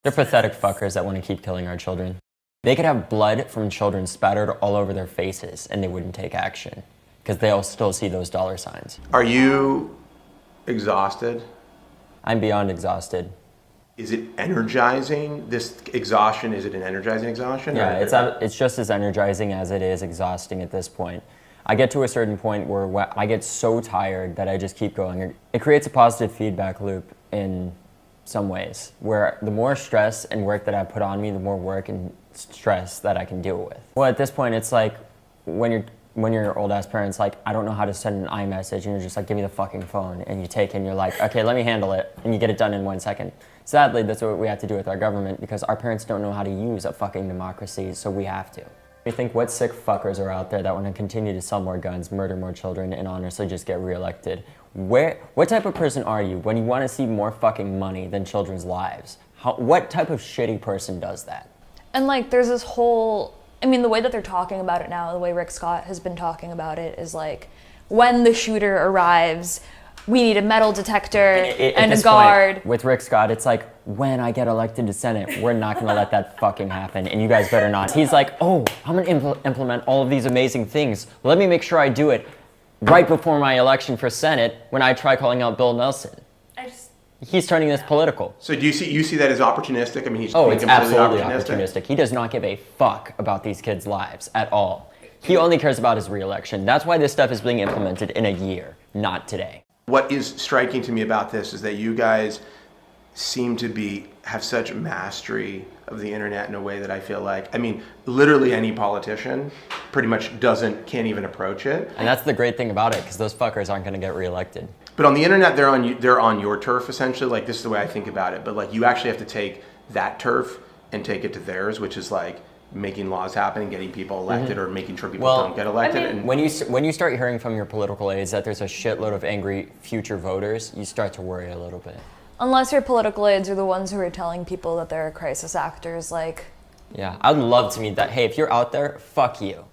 They're pathetic fuckers that want to keep killing our children. They could have blood from children spattered all over their faces and they wouldn't take action because they'll still see those dollar signs. Are you exhausted? I'm beyond exhausted. Is it energizing, this exhaustion? Is it an energizing exhaustion? Yeah, it's just as energizing as it is exhausting at this point. I get to a certain point where I get so tired that I just keep going. It creates a positive feedback loop in some ways, where the more stress and work that I put on me, the more work and stress that I can deal with. Well, at this point, it's like when your old ass parents like, I don't know how to send an iMessage, and you're just like, give me the fucking phone, and you take it and you're like, okay, let me handle it, and you get it done in 1 second. Sadly, that's what we have to do with our government because our parents don't know how to use a fucking democracy, so we have to. You think what sick fuckers are out there that want to continue to sell more guns, murder more children, and honestly just get reelected? What type of person are you when you want to see more fucking money than children's lives? What type of shitty person does that? And like, there's this whole, I mean, the way that they're talking about it now, the way Rick Scott has been talking about it is like, when the shooter arrives, we need a metal detector and a guard. Point, with Rick Scott, it's like, when I get elected to Senate, we're not gonna let that fucking happen, and you guys better not. He's like, oh, I'm gonna implement all of these amazing things. Let me make sure I do it right before my election for Senate when I try calling out Bill Nelson. He's turning this political. So do you see that as opportunistic? I mean, he's it's absolutely opportunistic. He does not give a fuck about these kids' lives at all. He only cares about his re-election. That's why this stuff is being implemented in a year, not today. What is striking to me about this is that you guys seem to have such mastery of the internet in a way that I feel like, I mean, literally any politician pretty much can't even approach it. And that's the great thing about it, because those fuckers aren't gonna get reelected. But on the internet, they're on your turf essentially. Like, this is the way I think about it. But like, you actually have to take that turf and take it to theirs, which is like making laws happen and getting people elected, or making sure people don't get elected. I mean, when you start hearing from your political aides that there's a shitload of angry future voters, you start to worry a little bit. Unless your political aides are the ones who are telling people that they're crisis actors, like. Yeah, I'd love to meet that. Hey, if you're out there, fuck you.